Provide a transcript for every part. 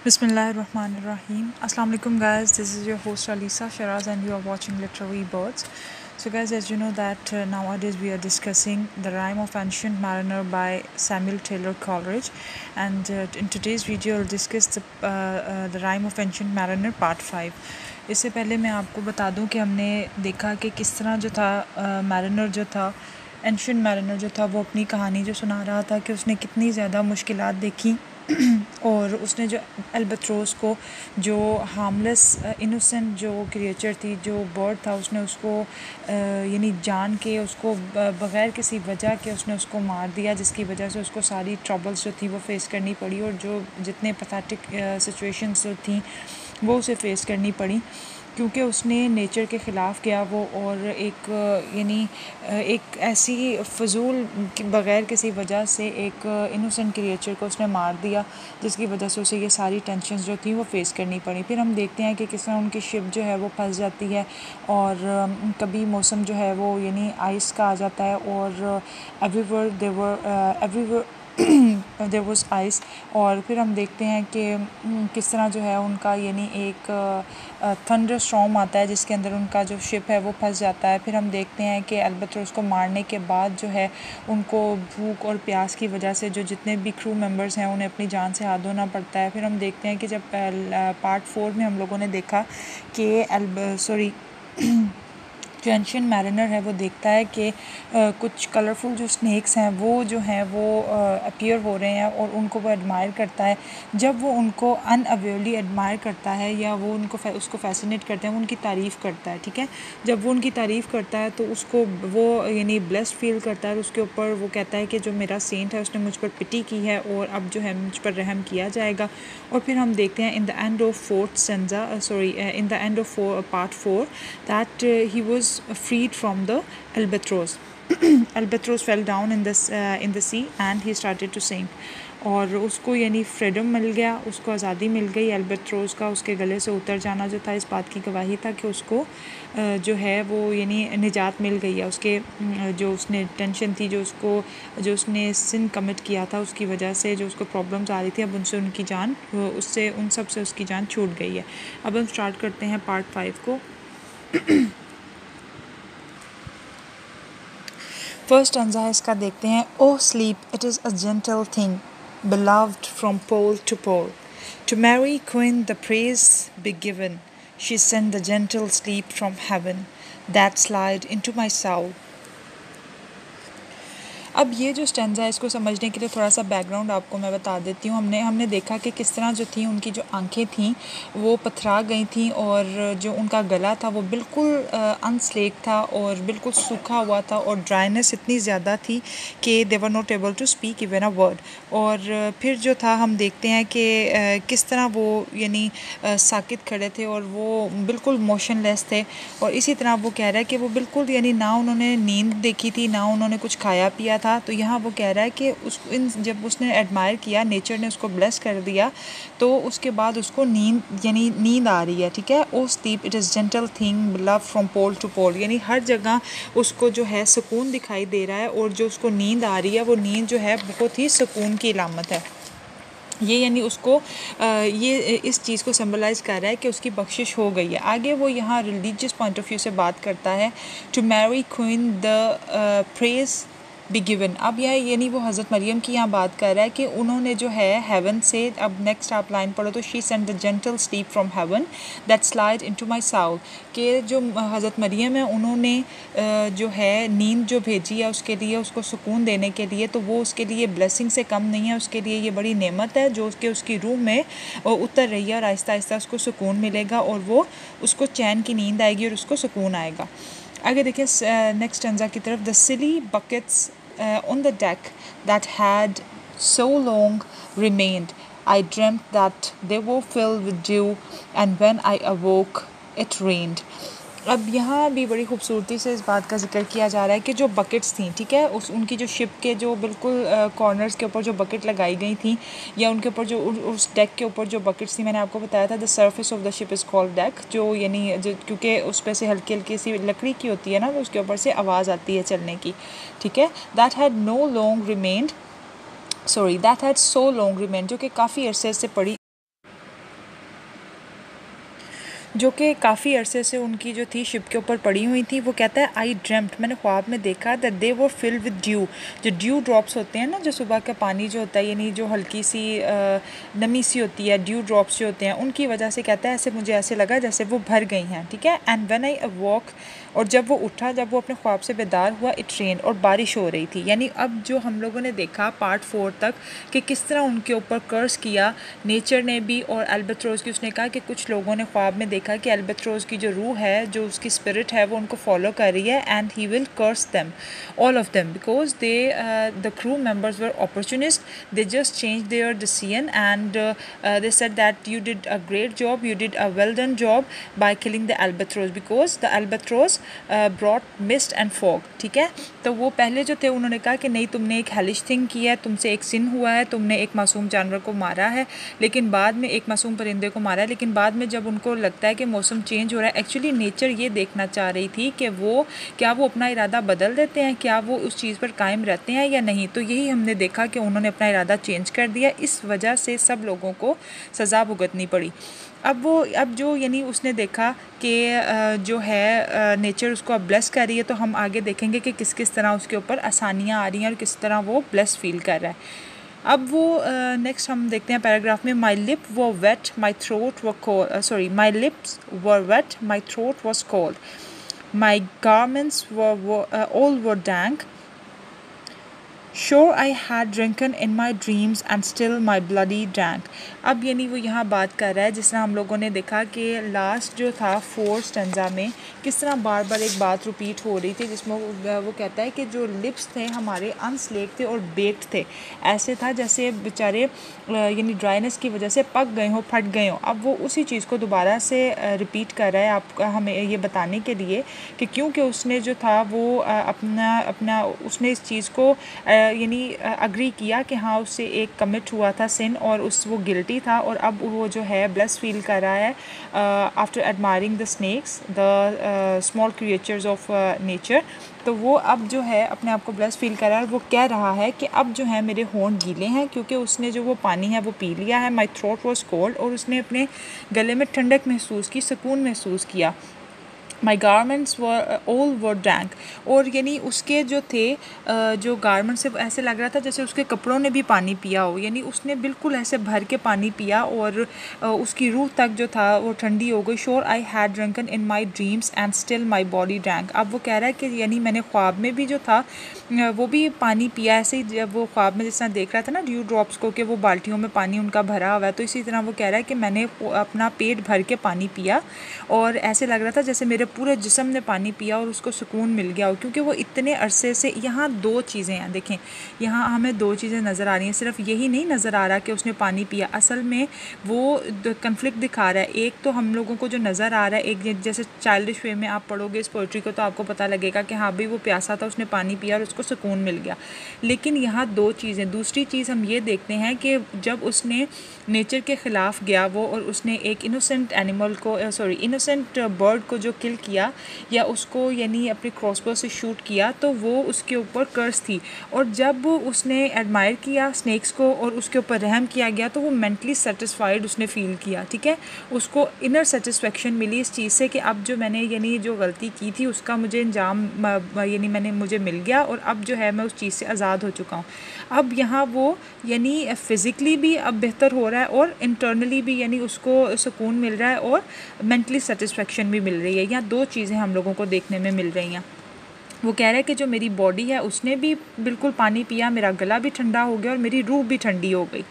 Bismillahirrahmanirrahim. Assalamu alaikum guys, this is your host Alisa Shiraz and you are watching Literary Birds. So guys, as you know that nowadays we are discussing The Rime of Ancient Mariner by Samuel Taylor Coleridge, and in today's video I'll discuss The Rime of Ancient Mariner Part 5. इससे पहले मैं आपको बता दूं कि हमने देखा कि किस तरह जो था मैरिनर जो था एंशिएंट मैरिनर जो था वो अपनी कहानी जो सुना रहा था कि उसने कितनी ज़्यादा मुश्किलात देखी और उसने जो अल्बाट्रोस को जो हार्मलेस इनोसेंट जो क्रिएचर थी जो बर्ड था उसने उसको यानी जान के उसको बग़ैर किसी वजह के उसने उसको मार दिया, जिसकी वजह से उसको सारी ट्रबल्स जो थी वो फेस करनी पड़ी और जो जितने पैथेटिक सिचुएशंस जो थी वो उसे फेस करनी पड़ी क्योंकि उसने नेचर के ख़िलाफ़ किया वो और एक यानी एक ऐसी फजूल बग़ैर किसी वजह से एक इनोसेंट क्रिएचर को उसने मार दिया, जिसकी वजह से उसे ये सारी टेंशन्स जो थी वो फेस करनी पड़ी। फिर हम देखते हैं कि किस तरह उनकी शिप जो है वो फंस जाती है और कभी मौसम जो है वो यानी आइस का आ जाता है और एवरीवेयर देयर वाज आइस। और फिर हम देखते हैं कि किस तरह जो है उनका यानी एक थंडर स्टॉर्म आता है जिसके अंदर उनका जो शिप है वो फंस जाता है। फिर हम देखते हैं कि अल्बाट्रोस को मारने के बाद जो है उनको भूख और प्यास की वजह से जो जितने भी क्रू मेंबर्स हैं उन्हें अपनी जान से हाथ धोना पड़ता है। फिर हम देखते हैं कि जब पार्ट 4 में हम लोगों ने देखा कि जो एंशिएंट मैरिनर है वो देखता है कि कुछ कलरफुल जो स्नेक्स हैं वो जो हैं वो अपीयर हो रहे हैं और उनको वो एडमायर करता है। जब वो उनको अनअवेयरली एडमायर करता है या वो उसको फैसिनेट करते हैं, वो उनकी तारीफ़ करता है, ठीक है। जब वो उनकी तारीफ़ करता है तो उसको वो यानी ब्लेस्ड फील करता है और उसके ऊपर वो कहता है कि जो मेरा सेंट है उसने मुझ पर पिटी की है और अब जो है मुझ पर रहम किया जाएगा। और फिर हम देखते हैं in the end of part 4 that he was freed from the albatross. Albatross fell down in the sea and he started to sink. और उसको यानी फ्रीडम मिल गया, उसको आज़ादी मिल गई। अल्बाट्रोस का उसके गले से उतर जाना जो था इस बात की गवाही था कि उसको जो है वो यानी निजात मिल गई है। उसके जो उसने टेंशन थी जो उसने सिन कमिट किया था उसकी वजह से जो उसको प्रॉब्लम्स आ रही थी अब उनसे उनकी जान उससे उन सब से उसकी जान छूट गई है। अब हम स्टार्ट करते हैं पार्ट 5 को। फर्स्ट अंजा है इसका, देखते हैं। Oh sleep it is a gentle thing beloved from pole to pole. To Mary Queen the praise be given. She sent the gentle sleep from heaven that slide into my soul. अब ये जो stanza है इसको समझने के लिए थोड़ा सा बैकग्राउंड आपको मैं बता देती हूँ। हमने देखा कि किस तरह जो थी उनकी जो आंखें थीं वो पथरा गई थीं और जो उनका गला था वो बिल्कुल अनस्लेक था और बिल्कुल सूखा हुआ था और ड्राइनेस इतनी ज़्यादा थी कि they were not able to speak even a word. और फिर जो था हम देखते हैं कि किस तरह वो यानी साकित खड़े थे और वो बिल्कुल मोशनलेस थे। और इसी तरह वो कह रहा है कि वो बिल्कुल यानी ना उन्होंने नींद देखी थी ना उन्होंने कुछ खाया पिया था। तो यहाँ वो कह रहा है कि जब उसने एडमायर किया, नेचर ने उसको ब्लेस कर दिया, तो उसके बाद उसको नींद आ रही है, ठीक है। Oh sleep it is gentle thing love from pole to pole, यानी हर जगह उसको जो है सुकून दिखाई दे रहा है और जो उसको नींद आ रही है वो नींद जो है बहुत ही सुकून की अलामत है। ये यानी उसको ये इस चीज़ को सिंबलाइज़ कर रहा है कि उसकी बख्शिश हो गई है। आगे वो यहाँ रिलीजियस पॉइंट ऑफ व्यू से बात करता है। To Mary Queen the praise be given. अब यह यानी वो हज़रत मरियम की यहाँ बात कर रहा है कि उन्होंने जो है हेवन से, अब नेक्स्ट आप लाइन पढ़ो तो she sent the gentle sleep from heaven that slide into my Saul, कि जो हज़रत मरियम है उन्होंने जो है नींद जो भेजी है उसके लिए, उसको सुकून देने के लिए, तो वो उसके लिए ब्लेसिंग से कम नहीं है, उसके लिए ये बड़ी नेमत है जो उसकी रूह में उतर रही है और आहिस्ता आहिस्ता उसको सुकून मिलेगा और वो उसको चैन की नींद आएगी और उसको सुकून आएगा। आगे देखिए नेक्स्ट स्टेंजा की तरफ। The silly buckets on the deck that had so long remained. I dreamt that they were filled with dew, and when I awoke, it rained. अब यहाँ भी बड़ी खूबसूरती से इस बात का जिक्र किया जा रहा है कि जो बकेट्स थी, ठीक है, उनकी जो शिप के जो बिल्कुल कॉर्नर्स के ऊपर जो बकेट लगाई गई थी या उनके ऊपर जो उस डेक के ऊपर जो बकेट्स थी, मैंने आपको बताया था the surface of the ship is called deck, जो यानी क्योंकि उस पर से हल्की हल्की सी लकड़ी की होती है ना, तो उसके ऊपर से आवाज़ आती है चलने की, ठीक है। That had so long remained, जो कि काफ़ी अरसे से पड़ी जो कि काफ़ी अरसे से उनकी जो थी शिप के ऊपर पड़ी हुई थी। वो कहता है आई ड्रेम्ट, मैंने ख्वाब में देखा that they were filled with due, जो ड्यू ड्रॉप्स होते हैं ना, जो सुबह का पानी जो होता है, यानी जो हल्की सी नमी सी होती है, ड्यू ड्रॉप्स जो होते हैं उनकी वजह से कहता है ऐसे मुझे ऐसे लगा जैसे वो भर गई हैं, ठीक है। एंड व्हेन आई वॉक, और जब वो उठा, जब वो अपने ख्वाब से बेदार हुआ, इट रेन, और बारिश हो रही थी। यानी अब जो हम लोगों ने देखा पार्ट 4 तक कि किस तरह उनके ऊपर कर्स किया नेचर ने भी और अल्बाट्रोस की। उसने कहा कि कुछ लोगों ने ख्वाब में देखा कि अल्बाट्रोस की जो रूह है, जो उसकी स्पिरिट है, वो उनको फॉलो कर रही है, and he will curse them, all of them, because they the crew members were opportunist, they just change their decision, and they said that you did a great job, you did a well done job by killing the albatross, because the albatross brought mist and fog, ठीक है। तो वो पहले जो थे उन्होंने कहा कि नहीं, तुमने एक हेलिश थिंग की है, तुमसे एक सिन हुआ है, तुमने एक मासूम जानवर को मारा है, लेकिन बाद में एक मासूम परिंदे को मारा है, लेकिन बाद में जब उनको लगता है कि मौसम चेंज हो रहा है, एक्चुअली नेचर ये देखना चाह रही थी कि वो क्या वो अपना इरादा बदल देते हैं, क्या वो उस चीज़ पर कायम रहते हैं या नहीं। तो यही हमने देखा कि उन्होंने अपना इरादा चेंज कर दिया, इस वजह से सब लोगों को सज़ा भुगतनी पड़ी। अब जो यानी उसने देखा कि जो है नेचर उसको अब ब्लेस कर रही है, तो हम आगे देखेंगे कि किस किस तरह उसके ऊपर आसानियाँ आ रही हैं और किस तरह वो ब्लेस फील कर रहा है। अब वो नेक्स्ट हम देखते हैं पैराग्राफ में, my lip were wet my throat were cold, sorry, my lips were wet my throat was cold, my garments were all were dank, Sure I had drunken in my dreams and still my bloody drank। अब यानी वो यहाँ बात कर रहा है जिस तरह हम लोगों ने देखा कि लास्ट जो था 4 स्टेंजा में किस तरह बार बार एक बात रिपीट हो रही थी, जिसमें वो कहता है कि जो लिप्स थे हमारे अनस्लेक्ड थे और बेक्ड थे, ऐसे था जैसे बेचारे यानी ड्राइनेस की वजह से पक गए हों, फट गए हों। अब वो उसी चीज़ को दोबारा से रिपीट कर रहा है आपका, हमें ये बताने के लिए कि क्योंकि उसने जो था वो अपना उसने इस चीज़ को यानी अग्री किया कि हाँ उससे एक कमिट हुआ था सिन और वो गिल्टी था, और अब वो जो है ब्लेस फील कर रहा है after admiring the snakes, the small creatures of nature. तो वो अब जो है अपने आप को ब्लेस फील कर रहा है, वो कह रहा है कि अब जो है मेरे होंठ गीले हैं क्योंकि उसने जो वो पानी है वो पी लिया है। माई थ्रोट वॉज कोल्ड, और उसने अपने गले में ठंडक महसूस की, सुकून महसूस किया। My garments were all were dank, और यानी उसके जो थे जो गारमेंट से ऐसे लग रहा था जैसे उसके कपड़ों ने भी पानी पिया हो, यानी उसने बिल्कुल ऐसे भर के पानी पिया और उसकी रूह तक जो था वो ठंडी हो गई। Sure I had drunken in my dreams and still my body drank. अब वो कह रहा है कि यानी मैंने ख्वाब में भी जो था वो भी पानी पिया, ऐसे ही जब वो ख्वाब में जिस तरह देख रहा था ना ड्यू ड्रॉप्स को कि वो बाल्टियों में पानी उनका भरा हुआ है, तो इसी तरह वो कह रहा है कि मैंने अपना पेट भर के पानी पिया और ऐसे लग रहा था जैसे मेरे पूरे जिस्म ने पानी पिया और उसको सुकून मिल गया हो, क्योंकि वो इतने अरसे से। यहाँ 2 चीज़ें हैं, देखें यहाँ हमें 2 चीज़ें नज़र आ रही हैं, सिर्फ यही नहीं नज़र आ रहा कि उसने पानी पिया, असल में वो कन्फ्लिक्ट दिखा रहा है। एक तो हम लोगों को जो नज़र आ रहा है, एक जैसे चाइल्डिश वे में आप पढ़ोगे इस पोइट्री को तो आपको पता लगेगा कि हाँ भाई वो प्यासा था, उसने पानी पिया और उसको सुकून मिल गया। लेकिन यहाँ 2 चीज़ें, दूसरी चीज़ हम ये देखते हैं कि जब उसने नेचर के ख़िलाफ़ गया वो और उसने एक इनोसेंट एनिमल को इनोसेंट बर्ड को जो किल किया या उसको यानी अपने क्रॉसबो से शूट किया, तो वो उसके ऊपर कर्स थी। और जब उसने एडमायर किया स्नेक्स को और उसके ऊपर रहम किया गया तो वो मेंटली सेटिस्फाइड उसने फ़ील किया, ठीक है। उसको इनर सेटिस्फेक्शन मिली इस चीज़ से कि अब जो मैंने यानी जो गलती की थी उसका मुझे अंजाम यानी मुझे मिल गया और अब जो है मैं उस चीज़ से आज़ाद हो चुका हूँ। अब यहाँ वो यानी फ़िज़िकली भी अब बेहतर हो रहा है और इंटरनली भी यानी उसको सुकून मिल रहा है और मेंटली सेटिस्फेक्शन भी मिल रही है। यहाँ 2 चीज़ें हम लोगों को देखने में मिल रही हैं। वो कह रहा है कि जो मेरी बॉडी है उसने भी बिल्कुल पानी पिया, मेरा गला भी ठंडा हो गया और मेरी रूह भी ठंडी हो गई।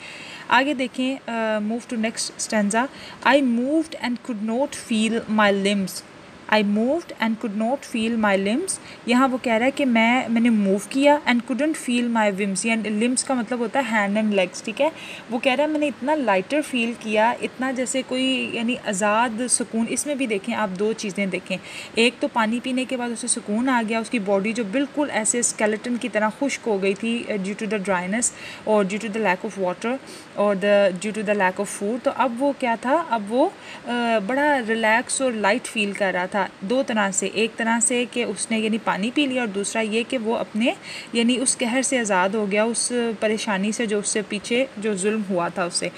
आगे देखें, move to next stanza. I moved and could not feel my limbs. I moved and could not feel my limbs. यहाँ वो कह रहा है कि मैंने मूव किया and couldn't feel my limbs, या लिम्स का मतलब होता है हैंड एंड लेग्स, ठीक है। वो कह रहा है मैंने इतना लाइटर फील किया, इतना जैसे कोई यानी आज़ाद सुकून। इसमें भी देखें आप 2 चीज़ें देखें, एक तो पानी पीने के बाद उसे सुकून आ गया, उसकी बॉडी जो बिल्कुल ऐसे स्केलेटन की तरह खुश्क हो गई थी ड्यू टू द ड्राइनेस और due to the lack of water और due to the lack of food. तो अब वो क्या था, अब वो बड़ा रिलैक्स और लाइट फील कर रहा था 2 तरह से, एक तरह से कि उसने यानी पानी पी लिया और दूसरा ये कि वो अपने यानी उस कहर से आज़ाद हो गया, उस परेशानी से जो उससे पीछे जो जुल्म हुआ था उससे।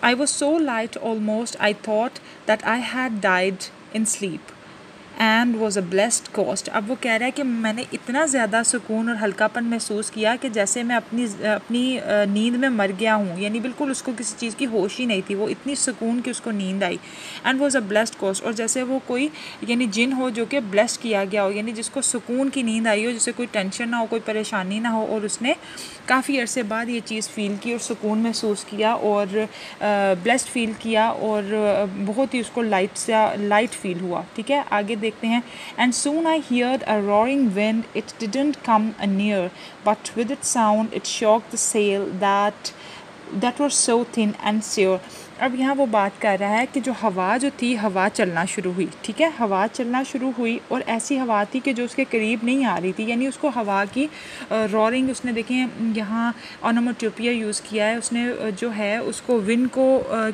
I was so light almost I thought that I had died in sleep and was a blessed ghost. अब वो कह रहा है कि मैंने इतना ज़्यादा सुकून और हल्कापन महसूस किया कि जैसे मैं अपनी नींद में मर गया हूँ, यानी बिल्कुल उसको किसी चीज़ की होश ही नहीं थी, वो इतनी सुकून कि उसको नींद आई। And was a blessed ghost, और जैसे वो कोई यानी जिन हो जो कि ब्लेस्ड किया गया हो, यानी जिसको सुकून की नींद आई हो, जिसे कोई टेंशन ना हो, कोई परेशानी ना हो, और उसने काफ़ी अरसे बाद ये चीज़ फ़ील की और सुकून महसूस किया और ब्लेस्ड फ़ील किया और बहुत ही उसको लाइट फ़ील हुआ। ठीक है, आगे देखते हैं। And soon I heard a roaring wind, it didn't come near but with it sound it shocked the sail that was so thin and sure. अब यहाँ वो बात कर रहा है कि जो हवा जो थी, हवा चलना शुरू हुई। ठीक है, हवा चलना शुरू हुई और ऐसी हवा थी कि जो उसके करीब नहीं आ रही थी, यानी उसको हवा की रॉरिंग, उसने देखें यहाँ ऑनोमेटोपोइया यूज़ किया है उसने, जो है उसको विंड को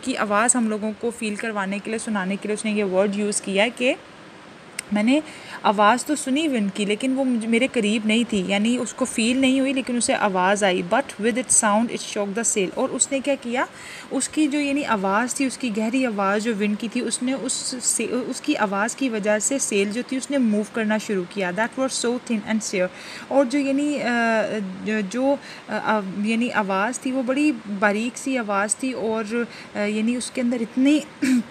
की आवाज़ हम लोगों को फ़ील करवाने के लिए, सुनाने के लिए उसने ये वर्ड यूज़ किया है कि मैंने आवाज़ तो सुनी विंड की, लेकिन वो मेरे करीब नहीं थी, यानी उसको फ़ील नहीं हुई, लेकिन उसे आवाज़ आई। But with it sound it shock the sail, और उसने क्या किया, उसकी जो यानी आवाज़ थी, उसकी गहरी आवाज़ जो विंड की थी, उसने उसकी आवाज़ की वजह से सेल जो थी उसने मूव करना शुरू किया। That was so thin and share, और जो यानी यानी आवाज़ थी वो बड़ी बारीक सी आवाज़ थी, और यानी उसके अंदर इतनी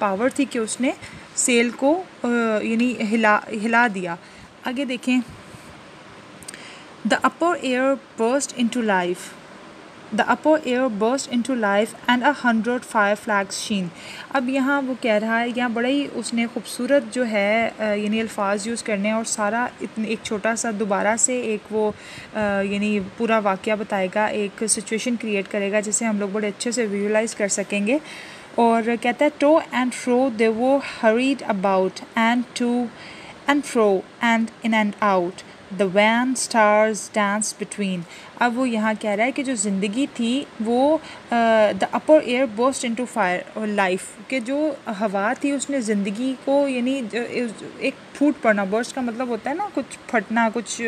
पावर थी कि उसने सेल को यानी हिला दिया। आगे देखें। The upper air burst into life, the upper air burst into life and 100 fire flags sheen. अब यहाँ वो कह रहा है, यहाँ बड़ा ही उसने खूबसूरत जो है यानी अल्फाज यूज़ करने हैं, और सारा एक छोटा सा दोबारा से एक वो यानी पूरा वाक़या बताएगा, एक सिचुएशन क्रिएट करेगा जिसे हम लोग बड़े अच्छे से विजुलाइज़ कर सकेंगे। और कहता है to and fro they were hurried about and to and fro and in and out the wan stars dance between. अब वो यहाँ कह रहा है कि जो ज़िंदगी थी वो the upper air burst into fire life, के जो हवा थी उसने ज़िंदगी को यानी एक फूट पड़ना, बर्स्ट का मतलब होता है ना कुछ फटना, कुछ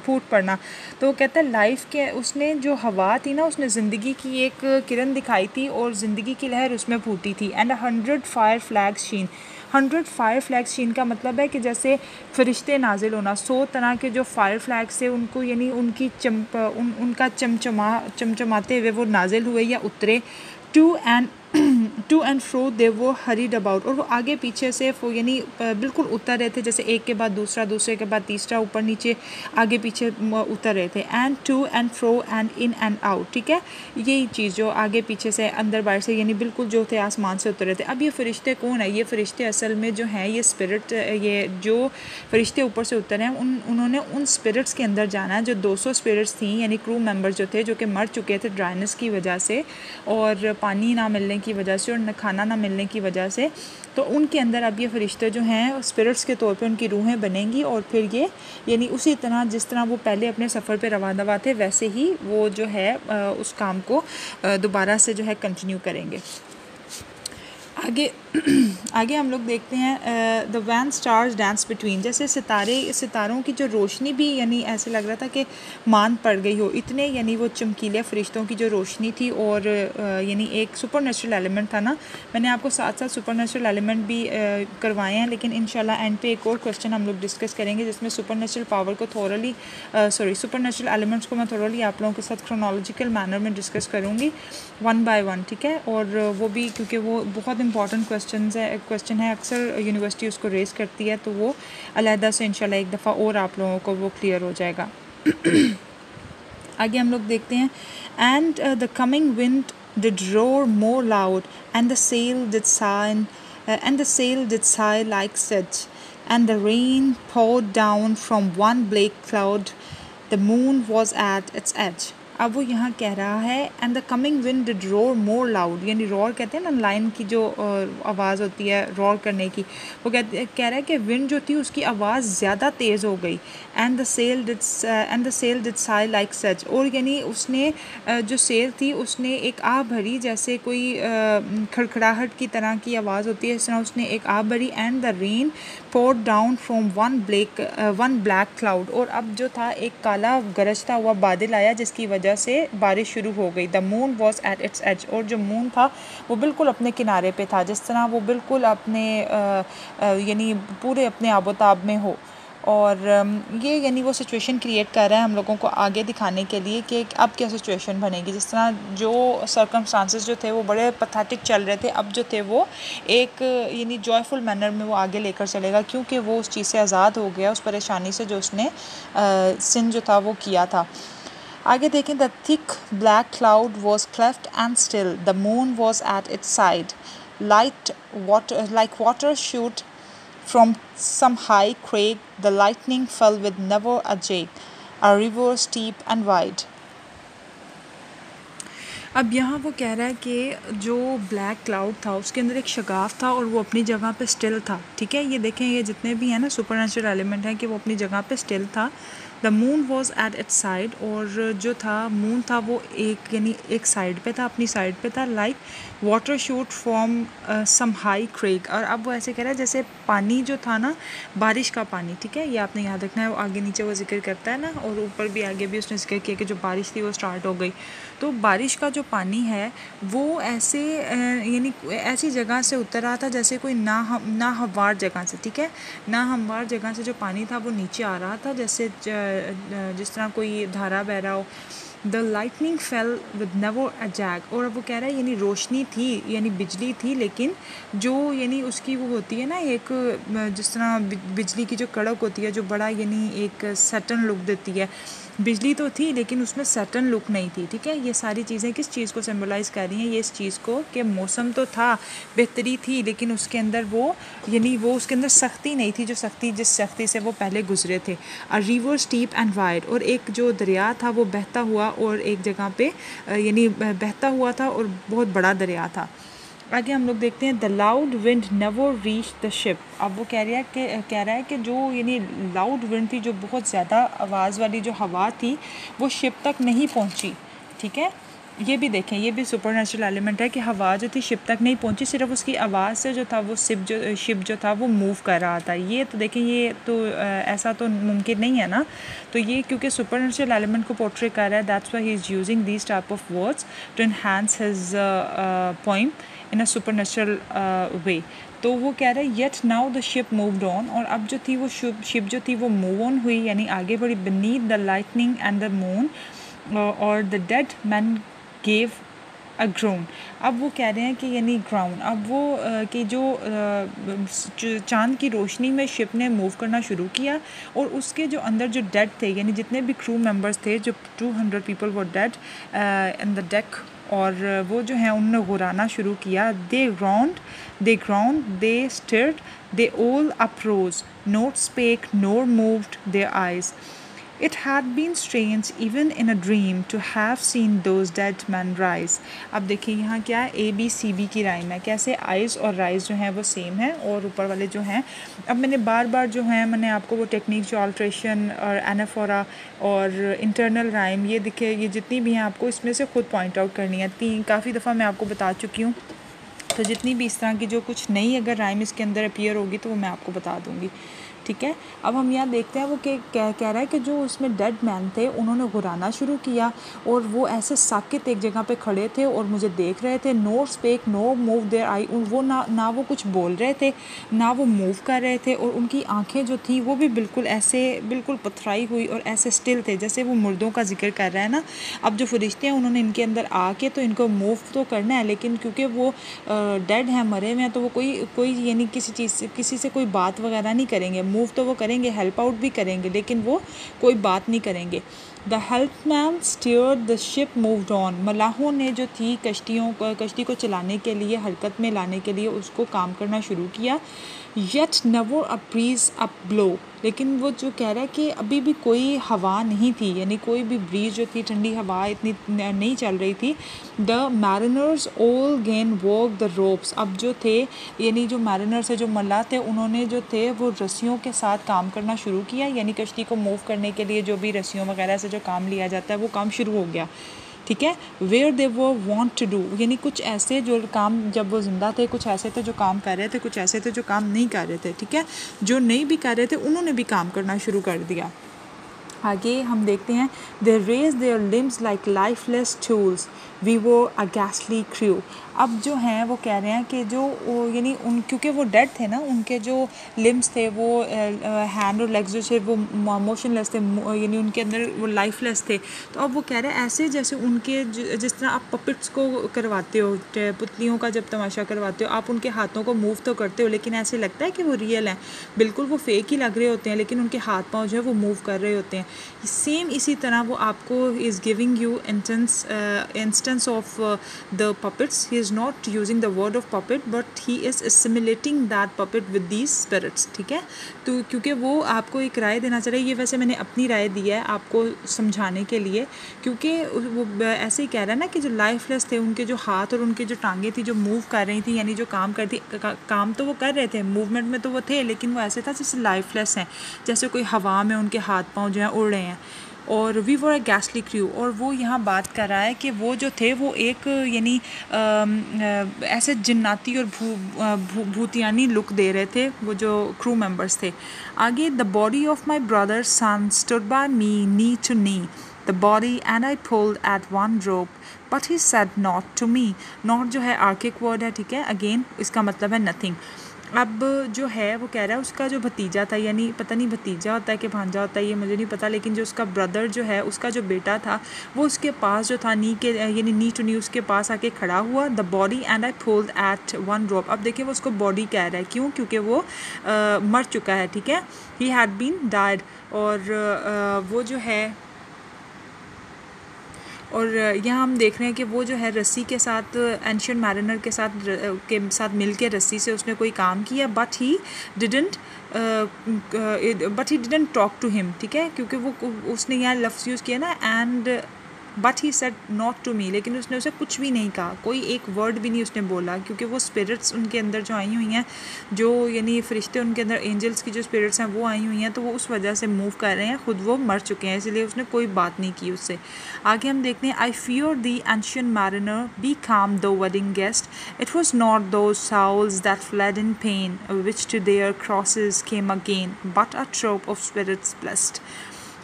फूट पड़ना, तो कहता है लाइफ के उसने जो हवा थी ना, उसने ज़िंदगी की एक किरण दिखाई थी और ज़िंदगी की लहर उसमें फूटी थी। And 100 fire flags sheen, 100 fire flags sheen का मतलब है कि जैसे फरिश्ते नाजिल होना, 100 तरह के जो फायर फ्लैग्स थे उनको यानी उनकी उनका चमचमाते हुए वो नाजिल हुए या उतरे। To and fro they were hurried about, और वो आगे पीछे से वो यानी बिल्कुल उतर रहे थे, जैसे एक के बाद दूसरा, दूसरे के बाद तीसरा, ऊपर नीचे आगे पीछे उतर रहे थे। And to and fro and in and out, ठीक है, यही चीज़ जो आगे पीछे से अंदर बाहर से यानी बिल्कुल जो थे आसमान से उतर रहे थे। अब ये फरिश्ते कौन है? ये फरिश्ते असल में जो हैं ये स्पिरिट, ये जो फरिश्ते ऊपर से उतर हैं उन्होंने उन स्पिरिट्स के अंदर जाना है जो 200 स्पिरिट्स थी, यानी क्रू मेंबर्स जो थे, जो कि मर चुके थे ड्राइनेस की वजह से और पानी ना मिलने की वजह से और खाना ना मिलने की वजह से। तो उनके अंदर अब ये फरिश्ते जो हैं स्पिरिट्स के तौर पे उनकी रूहें बनेंगी, और फिर ये यानी उसी तरह जिस तरह वो पहले अपने सफ़र पे रवाना थे वैसे ही वो जो है उस काम को दोबारा से जो है कंटिन्यू करेंगे। आगे हम लोग देखते हैं the wan stars dance between, जैसे सितारों की जो रोशनी भी यानी ऐसे लग रहा था कि मान पड़ गई हो, इतने यानी वो चमकीले फरिश्तों की जो रोशनी थी। और यानी एक सुपर नेचुरल एलिमेंट था ना, मैंने आपको साथ साथ सुपर नेचुरल एलिमेंट भी करवाए हैं, लेकिन इंशाल्लाह एंड पे एक और क्वेश्चन हम लोग डिस्कस करेंगे जिसमें सुपर नेचुरल पावर को सुपर नेचुरल एलिमेंट्स को मैं थोरली आप लोगों के साथ क्रोनोलॉजिकल मैनर में डिस्कस करूँगी 1 by 1, ठीक है। और वो भी क्योंकि वो बहुत इंपॉर्टेंट क्वेश्चन है, अक्सर यूनिवर्सिटी उसको रेज़ करती है, तो वो अलहदा से इंशाल्लाह एक दफ़ा और आप लोगों को वो क्लियर हो जाएगा। आगे हम लोग देखते हैं। And the coming wind did roar more loud and the sail did sigh like such, and the rain poured down from one black cloud, the moon was at its edge। अब वो यहाँ कह रहा है and the coming wind did roar more loud, यानी roar कहते हैं ना लाइन की जो आवाज़ होती है रोर करने की, वो कह रहा है कि विंड जो थी उसकी आवाज़ ज़्यादा तेज़ हो गई। And the sail did sigh like such, और यानी उसने जो सेल थी उसने एक आह भरी, जैसे कोई खड़खड़ाहट की तरह की आवाज़ होती है, इस तरह उसने एक आह भरी। And the rain poured down from one black cloud, और अब जो था एक काला गरजता हुआ बादल आया जिसकी वजह वजह से बारिश शुरू हो गई। The moon was at its edge, और जो मून था वो बिल्कुल अपने किनारे पे था, जिस तरह वो बिल्कुल अपने यानी पूरे अपने आबोताब में हो। और ये यानी वो सिचुएशन क्रिएट कर रहा है हम लोगों को आगे दिखाने के लिए कि अब क्या सिचुएशन बनेगी। जिस तरह जो सर्कमस्टांसेस जो थे वो बड़े पैथेटिक चल रहे थे, अब जो थे वो एक यानी जॉयफुल मैनर में वो आगे लेकर चलेगा, क्योंकि वो उस चीज़ से आज़ाद हो गया, उस परेशानी से जो उसने सिन जो था वो किया था। आगे देखें, the thick black cloud was cleft and still, the moon was at it's side, like water shoot from some high crag, the lightning fell with never a jig, a river steep and wide. अब यहाँ वो कह रहा है कि जो black cloud था उसके अंदर एक शगाफ था और वो अपनी जगह पे स्टिल था। ठीक है, ये देखें, ये जितने भी हैं ना सुपरनेचुरल एलिमेंट हैं कि वो अपनी जगह पे स्टिल था। The moon was at it's side, और जो था मून था वो एक यानी एक साइड पे था, अपनी साइड पे था। Like water shoot from some high crag, और अब वो ऐसे कह रहा है जैसे पानी जो था ना, बारिश का पानी। ठीक है, ये आपने याद रखना है, वो आगे नीचे वो जिक्र करता है ना, और ऊपर भी आगे भी उसने जिक्र किया कि जो बारिश थी वो स्टार्ट हो गई। तो बारिश का जो पानी है वो ऐसे यानी ऐसी जगह से उतर रहा था जैसे कोई ना हमवार जगह से। ठीक है, ना हमवार जगह से जो पानी था वो नीचे आ रहा था, जैसे जिस तरह कोई धारा बह रहा हो। The lightning fail with never a zag, और अब वो कह रहा है यानी रोशनी थी, यानी बिजली थी, लेकिन जो यानी उसकी वो होती है ना एक जिस तरह बिजली की जो कड़क होती है, जो बड़ा यानी एक सटन लुक देती है, बिजली तो थी लेकिन उसमें सटन लुक नहीं थी। ठीक है, ये सारी चीज़ें किस चीज़ को सिंबलाइज कर रही हैं? ये इस चीज़ को कि मौसम तो था, बेहतरी थी, लेकिन उसके अंदर वो यानी वो उसके अंदर सख्ती नहीं थी, जो सख्ती जिस सख्ती से वो पहले गुजरे थे। A river steep and wide, और एक जो दरिया था वो बहता हुआ और एक जगह पे यानी बहता हुआ था और बहुत बड़ा दरिया था। आगे हम लोग देखते हैं, the loud wind never reach the ship. अब वो कह रहा है कि जो यानी लाउड विंड थी, जो बहुत ज़्यादा आवाज़ वाली जो हवा थी, वो शिप तक नहीं पहुंची। ठीक है, ये भी देखें, ये भी सुपरनेचुरल एलिमेंट है कि हवा जो थी शिप तक नहीं पहुंची, सिर्फ उसकी आवाज़ से जो था वो शिप जो था वो मूव कर रहा था। ये तो देखें, ये तो ऐसा तो मुमकिन नहीं है ना। तो ये क्योंकि सुपरनेचुरल एलिमेंट को पोर्ट्रे कर रहा है, that's why he is using these type of words to enhance his point in a supernatural way. तो वो कह रहा है, yet now the ship moved on, और अब जो थी वो शिप जो थी वो मूव ऑन हुई, यानी आगे बढ़ी। Beneath the lightning and the moon और the dead man gave a ground. अब वो कह रहे हैं कि यानी ग्राउंड, अब वो कि जो चांद की रोशनी में शिप ने मूव करना शुरू किया, और उसके जो अंदर जो डेड थे, यानी जितने भी क्रू मेंबर्स थे, जो 200 people were dead in the deck, और वो जो हैं उन्होंने गुराना शुरू किया। They ground, they stirred, they all uprose, not spake nor moved their eyes. It had been strange even in a dream to have seen those dead men rise. अब देखिए यहाँ क्या है, ABCB की राइम है, कैसे आइज़ और rise जो हैं वो सेम है, और ऊपर वाले जो हैं, अब मैंने बार बार जो है मैंने आपको वो टेक्निक जो अल्ट्रेशन और एनाफोरा और इंटरनल राइम, ये दिखे, ये जितनी भी हैं आपको इसमें से खुद पॉइंट आउट करनी है। काफ़ी दफ़ा मैं आपको बता चुकी हूँ, तो जितनी भी इस तरह की जो कुछ नई अगर राइम इसके अंदर अपीयर होगी तो वो मैं आपको बता दूँगी। ठीक है, अब हम यहाँ देखते हैं वो कह रहा है कि जो उसमें डेड मैन थे उन्होंने गुराना शुरू किया, और वो ऐसे साकित एक जगह पे खड़े थे और मुझे देख रहे थे। No spake no move their eye, वो ना वो कुछ बोल रहे थे, ना वो मूव कर रहे थे, और उनकी आंखें जो थी वो भी बिल्कुल ऐसे बिल्कुल पथराई हुई और ऐसे स्टिल थे, जैसे वो मुर्दों का जिक्र कर रहा है ना। अब जो फरिश्ते हैं उन्होंने इनके अंदर आके तो इनको मूव तो करना है, लेकिन क्योंकि वो डेड हैं, मरे हुए हैं, तो वो कोई यानी किसी से कोई बात वगैरह नहीं करेंगे। मूव तो वो करेंगे, हेल्प आउट भी करेंगे, लेकिन वो कोई बात नहीं करेंगे। The helmsman steered the ship moved on, मलाहों ने जो थी कश्ती को चलाने के लिए, हरकत में लाने के लिए उसको काम करना शुरू किया। Yet never a bridge a blow, लेकिन वो जो कह रहा है कि अभी भी कोई हवा नहीं थी, यानी कोई भी ब्रीज जो थी, ठंडी हवा इतनी नहीं चल रही थी। The mariners all gain work the ropes, अब जो थे यानी जो मैरिनर्स है, जो मल्लाह थे, उन्होंने जो थे वो रस्सियों के साथ काम करना शुरू किया, यानी कश्ती को मूव करने के लिए जो भी रस्सियों वगैरह से जो काम लिया जाता है वो काम शुरू हो गया। ठीक है, वेयर दे वो वांट टू डू, यानी कुछ ऐसे जो काम जब वो ज़िंदा थे, कुछ ऐसे थे जो काम कर रहे थे, कुछ ऐसे थे जो काम नहीं कर रहे थे। ठीक है, जो नहीं भी कर रहे थे उन्होंने भी काम करना शुरू कर दिया। आगे हम देखते हैं they raise their limbs like lifeless tools we were a गैसली crew. अब जो हैं वो कह रहे हैं कि जो यानी उन क्योंकि वो डेड थे ना, उनके जो लिम्स थे वो हैंड और लेग्स जो थे वो मोशनलेस थे, यानी उनके अंदर वो लाइफलेस थे। तो अब वो कह रहे हैं ऐसे जैसे उनके जिस तरह आप पपेट्स को करवाते हो, पुतलियों का जब तमाशा करवाते हो, आप उनके हाथों को मूव तो करते हो लेकिन ऐसे लगता है कि वो रियल हैं, बिल्कुल वो फेक ही लग रहे होते हैं लेकिन उनके हाथ पाँव जो है वो मूव कर रहे होते हैं। सेम इसी तरह वो आपको is giving you instance of the puppets. He is not using the word of puppet but he is assimilating that puppet with these spirits. ठीक है, तो क्योंकि वो आपको एक राय देना चाह रहे हैं, ये वैसे मैंने अपनी राय दी है आपको समझाने के लिए, क्योंकि वो ऐसे ही कह रहा है ना कि जो लाइफलेस थे, उनके जो हाथ और उनके जो टांगें थी जो मूव कर रही थी, यानी जो काम करती काम तो वो कर रहे थे, मूवमेंट में तो वो थे, लेकिन वो ऐसे था जैसे लाइफलेस हैं, जैसे कोई हवा में उनके हाथ पाँव जो हैं उड़ रहे हैं। और वी वर अ गैसली क्रू, और वो यहाँ बात कर रहा है कि वो जो थे वो एक यानी ऐसे जिन्नाती और भूतियानी लुक दे रहे थे वो जो क्रू मेंबर्स थे। आगे the body of my brother son stood by me knee to knee the body and I pulled at one rope but he said nought to me. Nought जो है आर्किक वर्ड है, ठीक है, again इसका मतलब है नथिंग। अब जो है वो कह रहा है उसका जो भतीजा था, यानी पता नहीं भतीजा होता है कि भांजा होता है ये मुझे नहीं पता, लेकिन जो उसका ब्रदर जो है उसका जो बेटा था वो उसके पास जो था नी के यानी नी टू नी उसके पास आके खड़ा हुआ। The body and I pulled at one rope. अब देखिए वो उसको बॉडी कह रहा है, क्यों? क्योंकि वो मर चुका है, ठीक है, ही हैड बीन डाइड। और वो जो है और यहाँ हम देख रहे हैं कि वो जो है रस्सी के साथ एंशियंट मैरिनर के साथ मिल के रस्सी से उसने कोई काम किया, but he didn't talk to him. ठीक है, क्योंकि वो उसने यहाँ लफ्ज़ यूज़ किया ना, and but he said nought to me, लेकिन उसने उसे कुछ भी नहीं कहा, कोई एक वर्ड भी नहीं उसने बोला, क्योंकि वो स्पिरिट्स उनके अंदर जो आई हुई हैं, जो यानी फरिश्ते उनके अंदर एंजल्स की जो स्पिरिट्स हैं वो आई हुई हैं, तो वो उस वजह से मूव कर रहे हैं, खुद वो मर चुके हैं, इसलिए उसने कोई बात नहीं की उससे। आगे हम देखते हैं I fear the ancient mariner be calm thou wedding guest it was not those souls that fled in pain which to their crosses came again but a troop of spirits blessed.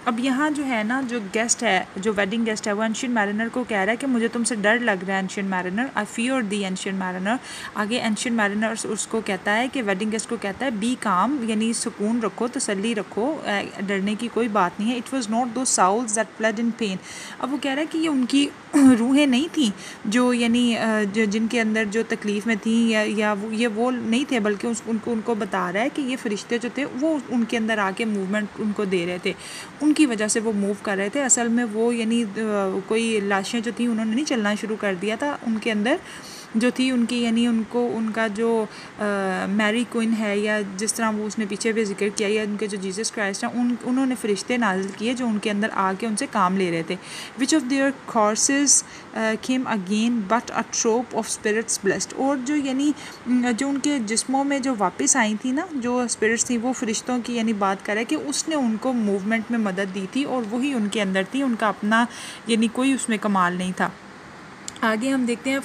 अब यहाँ जो है ना, जो guest है, जो wedding guest है, वो एंशिएंट मैरिनर को कह रहा है कि मुझे तुमसे डर लग रहा है ancient mariner, I fear the ancient mariner. आगे एंशिएंट मैरिनर उसको कहता है कि वेडिंग गेस्ट को कहता है बी काम, यानी सुकून रखो, तसल्ली रखो, डरने की कोई बात नहीं है। इट वॉज नॉट दो souls that fled in pen. अब वो कह रहा है कि ये उनकी रूहें नहीं थी जो यानी जो जिनके अंदर जो तकलीफ़ में थी, या वो नहीं थे, बल्कि उनको बता रहा है कि ये फरिश्ते जो थे वो उनके अंदर आके मूवमेंट उनको दे रहे थे, उनकी वजह से वो मूव कर रहे थे। असल में वो यानी कोई लाशें जो थी उन्होंने नहीं चलना शुरू कर दिया था, उनके अंदर जो थी उनकी, यानी उनको उनका जो मैरी क्वीन है, या जिस तरह वो उसने पीछे भी जिक्र किया, या उनके जो जीसस क्राइस्ट हैं उन्होंने फरिश्ते नाजिल किए जो उनके अंदर आके उनसे काम ले रहे थे। Which of their corses came again but a troop of spirits blessed. और जो यानी जो उनके जिस्मों में जो वापस आई थी ना, जो स्पिरिट्स थी, वो फरिश्तों की यानी बात कर रहा है कि उसने उनको मूवमेंट में मदद दी थी और वही उनके अंदर थी, उनका अपना यानी कोई उसमें कमाल नहीं था। आगे हम देखते हैं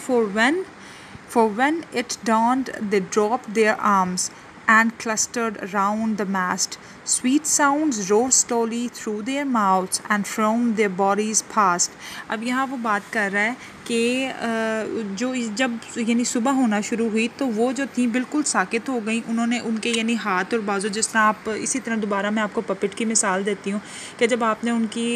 For when it dawned, they dropped their arms and clustered round the mast. Sweet sounds rose slowly through their mouths and from their bodies passed. अब यहाँ वो बात कर रहा है कि जो जब यानी सुबह होना शुरू हुई तो वो जो थी बिल्कुल साकित हो गई, उन्होंने उनके यानी हाथ और बाजू, जिस तरह आप इसी तरह दोबारा मैं आपको पपेट की मिसाल देती हूँ कि जब आपने उनकी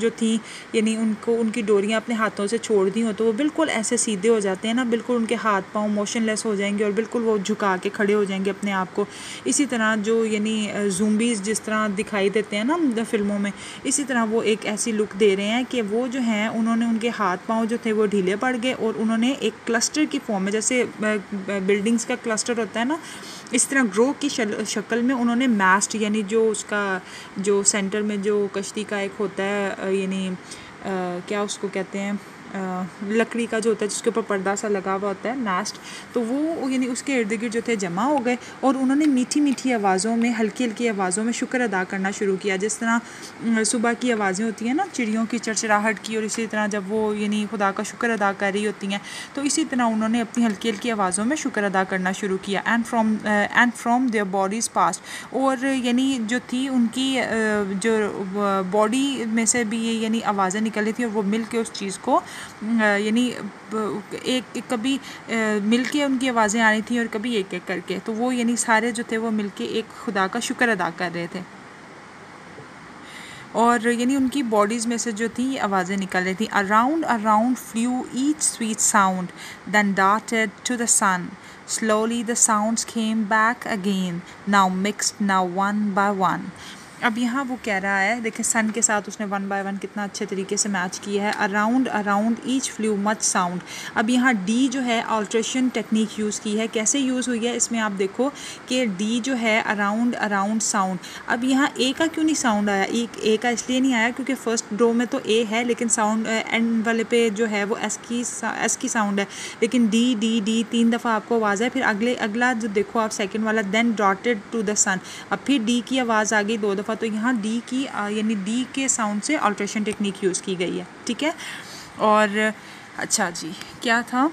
जो थी यानी उनको उनकी डोरियाँ अपने हाथों से छोड़ दी हो तो वो बिल्कुल ऐसे सीधे हो जाते हैं ना, बिल्कुल उनके हाथ पाँव मोशनलेस हो जाएंगे और बिल्कुल वो झुका के खड़े हो जाएंगे अपने आप को। इसी तरह जो यानी ज़ूम्बीज़ जिस तरह दिखाई देते हैं ना फिल्मों में, इसी तरह वो एक ऐसी लुक दे रहे हैं कि वो जो हैं उन्होंने उनके हाथ पाँव जो थे वो ढीले पड़ गए और उन्होंने एक क्लस्टर की फॉर्म में, जैसे बिल्डिंग्स का क्लस्टर होता है ना, इस तरह ग्रो की शक्ल में उन्होंने मास्ट यानी जो उसका जो सेंटर में जो कश्ती का एक होता है यानी क्या उसको कहते हैं लकड़ी का जो होता है जिसके ऊपर पर्दा सा लगा हुआ होता है नास्ट, तो वो यानी उसके इर्द गिर्द जो थे जमा हो गए और उन्होंने मीठी मीठी आवाज़ों में, हल्की हल्की आवाज़ों में शुक्र अदा करना शुरू किया। जिस तरह सुबह की आवाज़ें होती हैं ना चिड़ियों की चरचराहट की, और इसी तरह जब वो यानी खुदा का शुक्र अदा कर रही होती हैं, तो इसी तरह उन्होंने अपनी हल्की हल्की आवाज़ों में शुक्र अदा करना शुरू किया। And from their bodies passed, और यानी जो थी उनकी जो बॉडी में से भी ये यानी आवाज़ें निकल रही थी, और वो मिल के उस चीज़ को यानी एक कभी मिल के उनकी आवाज़ें आ रही थी और कभी एक एक करके, तो वो यानी सारे जो थे वो मिल के एक खुदा का शुक्र अदा कर रहे थे। और यानी उनकी बॉडीज़ में से जो थी आवाज़ें निकल रही थी। Around around flew each sweet sound then darted to the sun, slowly the sounds came back again, now mixed now one by one. अब यहाँ वो कह रहा है, देखें सन के साथ उसने वन बाय वन कितना अच्छे तरीके से मैच किया है। Around around each flu much sound. अब यहाँ डी जो है अल्ट्रेशन टेक्निक यूज़ की है। कैसे यूज़ हुई है इसमें आप देखो कि डी जो है अराउंड अराउंड साउंड। अब यहाँ ए का क्यों नहीं साउंड आया? ए का इसलिए नहीं आया क्योंकि फर्स्ट रो में तो ए है, लेकिन साउंड एंड वाले पे जो है वो एस की साउंड है। लेकिन डी डी डी 3 दफ़ा आपको आवाज़ है। फिर अगला जो देखो आप सेकेंड वाला, देन डॉटेड टू द सन। अब फिर डी की आवाज़ आ गई 2 दफ़ा, तो यहाँ डी की यानी डी के साउंड से अल्ट्रेशन टेक्निक यूज़ की गई है। ठीक है। और अच्छा जी, क्या था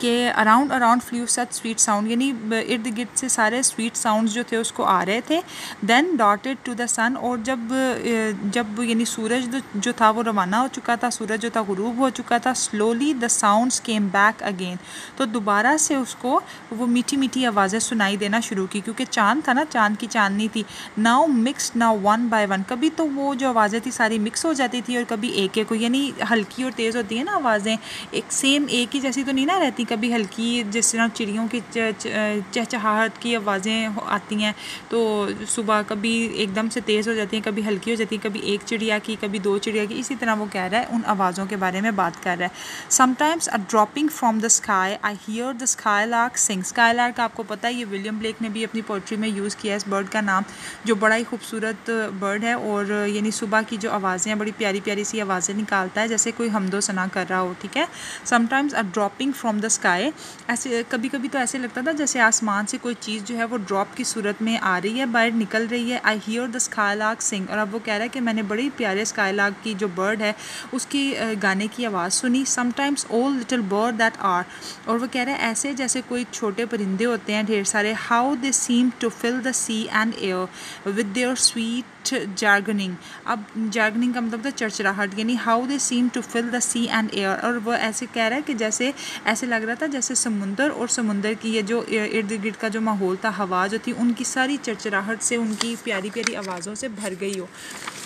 कि अराउंड अराउंड फ्लू सच स्वीट साउंड, यानी इर्द गिर्द से सारे स्वीट साउंड्स जो थे उसको आ रहे थे। देन डॉटेड टू द सन, और जब यानी सूरज जो था वो रवाना हो चुका था, सूरज जो था गुरूब हो चुका था, slowly the sounds came back again, तो दोबारा से उसको वो मीठी मीठी आवाज़ें सुनाई देना शुरू की, क्योंकि चाँद था ना, चाँद की चांदनी थी। Now mixed now one by one, कभी तो वो जो आवाज़ें थी सारी मिक्स हो जाती थी और कभी एक एक को, यानी हल्की और तेज़ होती है ना आवाज़ें, एक सेम एक ही जैसी तो नहीं ना रहती, कभी हल्की जिस तरह चिड़ियों की चहचहाहट की आवाज़ें आती हैं, तो सुबह कभी एकदम से तेज़ हो जाती हैं, कभी हल्की हो जाती हैं, कभी एक चिड़िया की, कभी 2 चिड़िया की। इसी तरह वो कह रहा है, उन आवाज़ों के बारे में बात कर रहा है। Sometimes a dropping from the sky I hear the skylark sing. Skylark आपको पता है, ये विलियम ब्लेक ने भी अपनी पोइट्री में यूज़ किया है इस बर्ड का नाम, जो बड़ा ही खूबसूरत बर्ड है, और यानी सुबह की जो आवाज़ें हैं बड़ी प्यारी प्यारी सी आवाज़ें निकालता है, जैसे कोई हमदो सना कर रहा हो। ठीक है। Sometimes a dropping from the sky, ऐसे कभी कभी तो ऐसे लगता था जैसे आसमान से कोई चीज़ जो है वो ड्रॉप की सूरत में आ रही है, बाहर निकल रही है। I hear the skylark sing, और अब वो कह रहा है कि मैंने बड़ी प्यारे स्काई लार्क की जो बर्ड है उसकी गाने की आवाज़ सुनी। Sometimes all little bird that are, और वो कह रहा है ऐसे जैसे कोई छोटे परिंदे होते हैं ढेर सारे। How they seem to fill the sea and air with their sweet jargoning. अब जार्गनिंग का मतलब था चरचराहट, यानी how they seem to fill the sea and air, और वो ऐसे कह रहा है कि जैसे ऐसे लग रहा था जैसे समुंदर और समुंदर की ये जो इर्द गिर्द का जो माहौल था, हवा जो थी, उनकी सारी चरचराहट से, उनकी प्यारी प्यारी आवाज़ों से भर गई हो।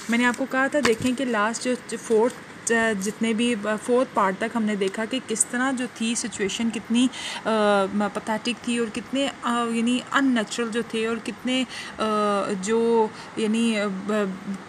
मैंने आपको कहा था देखें कि लास्ट जो जितने भी 4th पार्ट तक हमने देखा कि किस तरह जो थी सिचुएशन कितनी पैथेटिक थी, और कितने यानी अननेचुरल जो थे, और कितने जो यानी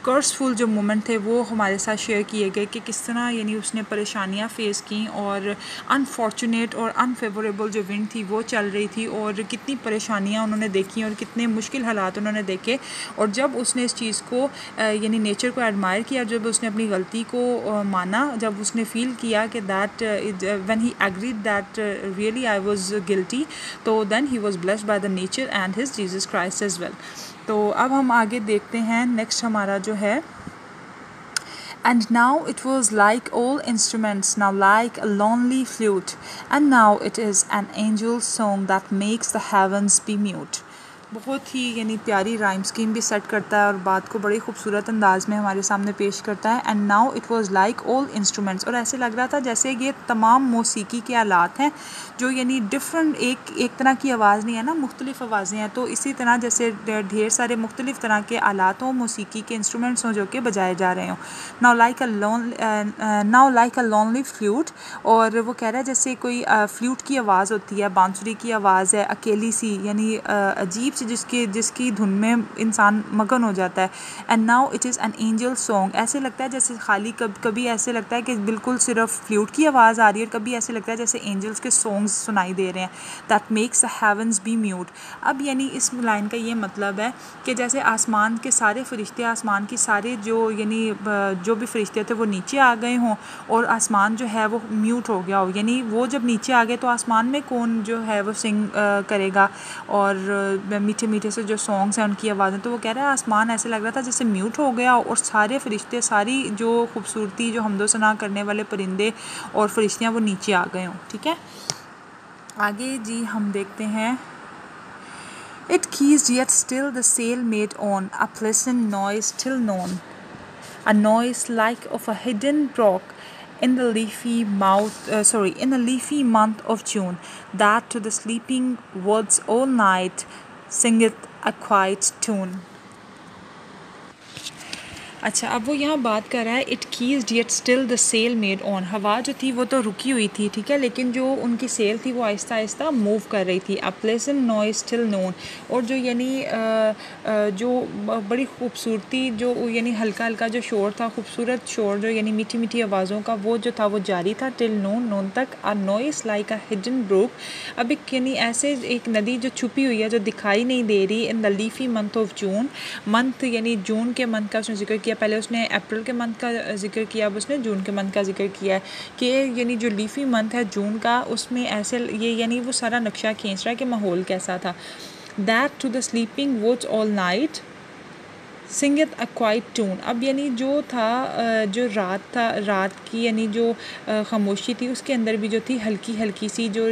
कर्सफुल जो मोमेंट थे वो हमारे साथ शेयर किए गए, कि किस तरह यानी उसने परेशानियां फेस की, और अनफॉर्चुनेट और अनफेवरेबल जो विंड थी वो चल रही थी, और कितनी परेशानियां उन्होंने देखी और कितने मुश्किल हालात उन्होंने देखे। और जब उसने इस चीज़ को यानी नेचर को एडमायर किया, जब उसने अपनी गलती को माना, जब उसने फील किया कि that when he agreed that really I was guilty, तो then he was blessed by the nature and his Jesus Christ as well. तो अब हम आगे देखते हैं, नेक्स्ट हमारा जो है, And now it was like all instruments, now like a lonely flute, and now it is an angel's song that makes the heavens be mute. बहुत ही यानी प्यारी राइम स्कीम भी सेट करता है और बात को बड़ी खूबसूरत अंदाज में हमारे सामने पेश करता है। And now it was like all instruments, और ऐसे लग रहा था जैसे ये तमाम मौसीकी के आलात हैं जो यानी डिफरेंट, एक तरह की आवाज़ नहीं है ना, मुख्तलिफ आवाज़ें हैं। तो इसी तरह जैसे ढेर सारे मुख्तलिफ तरह के आलात हों, मौसीकी के इंस्ट्रूमेंट्स हों जो कि बजाए जा रहे हों। नाउ लाइक अ लॉनली फ्लूट, और वो कह रहा है जैसे कोई फ्लूट की आवाज़ होती है, बांसुरी की आवाज़ है अकेली सी, यानी अजीब पिच जिसकी धुन में इंसान मगन हो जाता है। And now it is an angel song, ऐसे लगता है जैसे खाली कभी ऐसे लगता है कि बिल्कुल सिर्फ फ्लूट की आवाज़ आ रही है और कभी ऐसे लगता है जैसे एंजल्स के सॉन्ग्स सुनाई दे रहे हैं। That makes the heavens be mute. अब यानी इस लाइन का ये मतलब है कि जैसे आसमान के सारे फरिश्ते, आसमान की सारे जो जो भी फरिश्ते थे वो नीचे आ गए हों और आसमान जो है वो म्यूट हो गया हो, यानी वो जब नीचे आ गए तो आसमान में कौन जो है वो सिंग करेगा और मीठे मीठे से जो सॉन्ग्स हैं उनकी आवाज़ें। तो वो कह रहा है आसमान ऐसे लग रहा था जैसे म्यूट हो गया और सारे फरिश्ते, सारी जो खूबसूरती, जो हमदो सना करने वाले परिंदे और फरिश्तियाँ वो नीचे आ गए हों। ठीक है, आगे जी हम देखते हैं। It keys yet still the sail made on, a pleasant noise still known, a noise like of a hidden brook in the in the leafy month of June, that to the sleeping woods all night singeth a quiet tune. अच्छा, अब वो यहाँ बात कर रहा है it कीज yet still the sail made on. हवा जो थी वो तो रुकी हुई थी, ठीक है, लेकिन जो उनकी सेल थी वो आहिस्ता आहिस्ता मूव कर रही थी। A pleasant noise still known, और जो यानी जो बड़ी खूबसूरती, जो यानी हल्का हल्का जो शोर था, खूबसूरत शोर जो यानी मीठी मीठी आवाज़ों का वो जो था वो जारी था टिल नोन, नोन तक। A noise like a hidden brook, अब एक यानी ऐसे एक नदी जो छुपी हुई है, जो दिखाई नहीं दे रही। In the leafy month of June, month यानी जून के मंथ का उसने जिक्र किया, पहले उसने अप्रैल के मंथ का जिक्र किया, अब उसने जून के मंथ का जिक्र किया है कि यानी जो लीफी मंथ है जून का, उसमें ऐसे ये यानी वो सारा नक्शा खींच रहा है कि माहौल कैसा था। That to the sleeping woods all night singeth a quiet tune, अब यानी जो था जो रात की यानी जो खामोशी थी उसके अंदर भी जो थी हल्की हल्की सी जो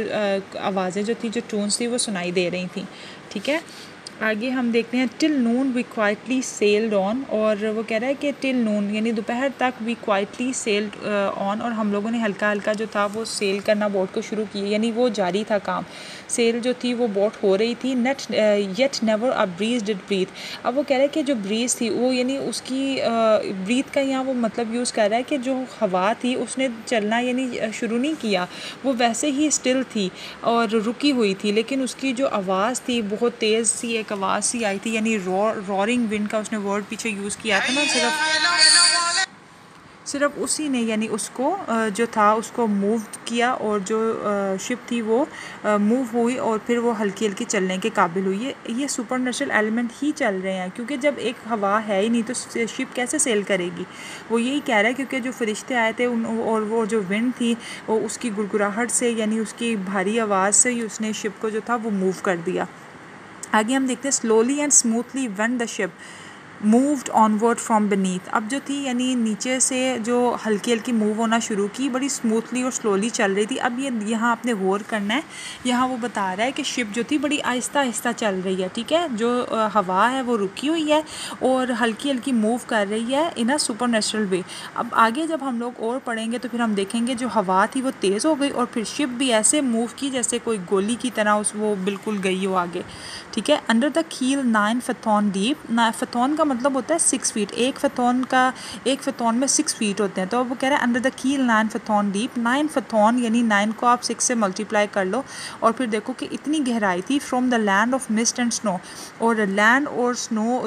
आवाज़ें जो थी, जो टून्स थी वो सुनाई दे रही थी। ठीक है, आगे हम देखते हैं। Till noon we quietly sailed on, और वो कह रहा है कि टिल नून यानी दोपहर तक वी क्वाइटली सेल्ड ऑन, और हम लोगों ने हल्का हल्का जो था वो सेल करना बोट को शुरू किया, यानी वो जारी था काम, सेल जो थी वो बोट हो रही थी। Net yet never a breeze did breathe, अब वो कह रहा है कि जो ब्रीज थी वो यानी उसकी ब्रीथ का यहाँ वो मतलब यूज़ कर रहा है कि जो हवा थी उसने चलना यानी शुरू नहीं किया, वो वैसे ही स्टिल थी और रुकी हुई थी, लेकिन उसकी जो आवाज़ थी बहुत तेज़ सी एक आवाज़ सी आई थी, यानी रॉरिंग विंड का उसने वर्ड पीछे यूज़ किया था ना, सिर्फ उसी ने यानी उसको जो था उसको मूव किया और जो शिप थी वो मूव हुई और फिर वो हल्की हल्की चलने के काबिल हुई। ये सुपर नेचुरल एलिमेंट ही चल रहे हैं, क्योंकि जब एक हवा है ही नहीं तो शिप कैसे सेल करेगी। वो यही कह रहा है क्योंकि जो फरिश्ते आए थे और वो जो विंड थी वो उसकी गुड़गुड़ाहट से यानी उसकी भारी आवाज़ से ही उसने शिप को जो था वो मूव कर दिया। आगे हम देखते हैं। Slowly and smoothly when the ship moved onward from beneath, अब जो थी यानी नीचे से जो हल्की हल्की मूव होना शुरू की, बड़ी स्मूथली और स्लोली चल रही थी। अब ये यहाँ आपने गौर करना है, यहाँ वो बता रहा है कि शिप जो थी बड़ी आहिस्ता आहिस्ता चल रही है, ठीक है, जो हवा है वो रुकी हुई है और हल्की हल्की मूव कर रही है इन अ सुपर नेचुरल वे। अब आगे जब हम लोग और पढ़ेंगे तो फिर हम देखेंगे जो हवा थी वो तेज़ हो गई और फिर शिप भी ऐसे मूव की जैसे कोई गोली की तरह वो बिल्कुल गई हो आगे। ठीक है, अंडर द कील 9 फथॉन डीप, फथॉन का मतलब होता है 6 फीट, एक फथॉन में 6 फीट होते हैं, तो अब वो कह रहा है अंडर द कील 9 फथॉन डीप। 9 फथॉन यानी 9 को आप 6 से मल्टीप्लाई कर लो और फिर देखो कि इतनी गहराई थी। From the land of mist and snow, और लैंड और स्नो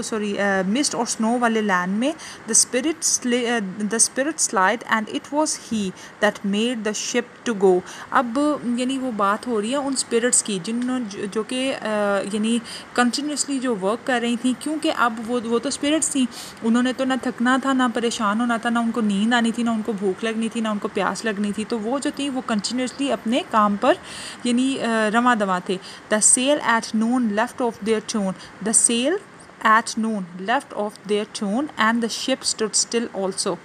मिस्ट और स्नो वाले लैंड में the spirit slide and it was he that made the ship to go. अब यानी वो बात हो रही है उन स्पिरिट्स की जिन्होंने जो कि यानी कंटिन्यूसली जो वर्क कर रही थी, क्योंकि अब वो तो स्पिरिट्स थी, उन्होंने तो ना थकना था, ना परेशान होना था, ना उनको नींद आनी थी, ना उनको भूख लगनी थी, ना उनको प्यास लगनी थी, तो वो जो थी वो कंटिन्यूसली अपने काम पर यानी रमा दवा थे। The sail at noon left off their tune, the sail at noon left off their tune and the ship stood still also.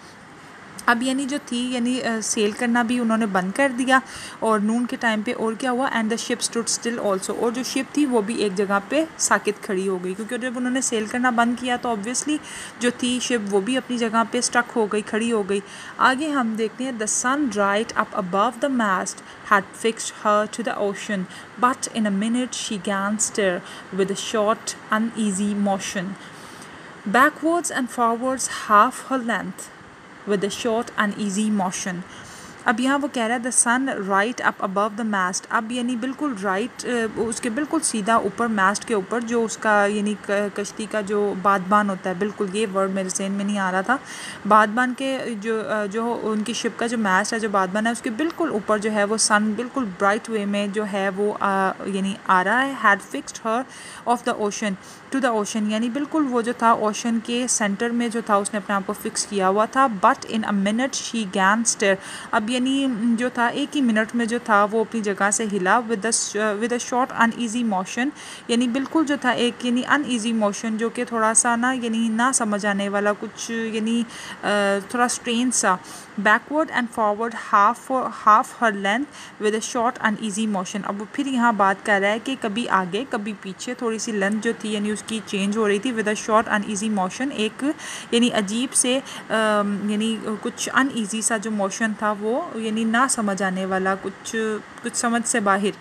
अब यानी जो थी यानी सेल करना भी उन्होंने बंद कर दिया और नून के टाइम पे और क्या हुआ, and the ship stood still also, और जो शिप थी वो भी एक जगह पे साकित खड़ी हो गई, क्योंकि जब उन्होंने सेल करना बंद किया तो ऑब्वियसली जो थी शिप वो भी अपनी जगह पे स्टक हो गई, खड़ी हो गई। आगे हम देखते हैं। The sun right up above the mast had fixed her to the ocean, but in a minute she gan stir with a short uneasy motion, backwards and forwards half her length with a short uneasy motion. अब यहाँ वो कह रहा है the sun right up above the mast, अब यानी बिल्कुल right उसके बिल्कुल सीधा ऊपर मास्ट के ऊपर जो उसका यानी कश्ती का जो बादबान होता है, बिल्कुल ये वर्ड मेरे ज़हन में नहीं आ रहा था, बादबान के जो उनकी शिप का जो मास्ट है, जो बादबान है, उसके बिल्कुल ऊपर जो है वो सन बिल्कुल ब्राइट वे में जो है वो यानी आ रहा है। Had fixed her of the ocean to the ocean, यानी बिल्कुल वो जो था ओशन के सेंटर में जो था उसने अपने आप को फिक्स किया हुआ था। But in a minute she gan stare, अब यानी जो था एक ही मिनट में जो था वो अपनी जगह से हिला with a short uneasy motion, यानी बिल्कुल जो था एक यानी अनईजी मोशन जो कि थोड़ा सा ना यानी ना समझ आने वाला कुछ यानी थोड़ा स्ट्रेन सा, backward and forward half her length with a short uneasy motion. अब वो फिर यहाँ बात कर रहा है कि कभी आगे कभी पीछे थोड़ी सी लेंथ जो थी यानी उसकी चेंज हो रही थी with a short uneasy motion, एक यानी अजीब से यानी कुछ अनईजी सा जो मोशन था वो यानी ना समझ आने वाला, कुछ समझ से बाहर,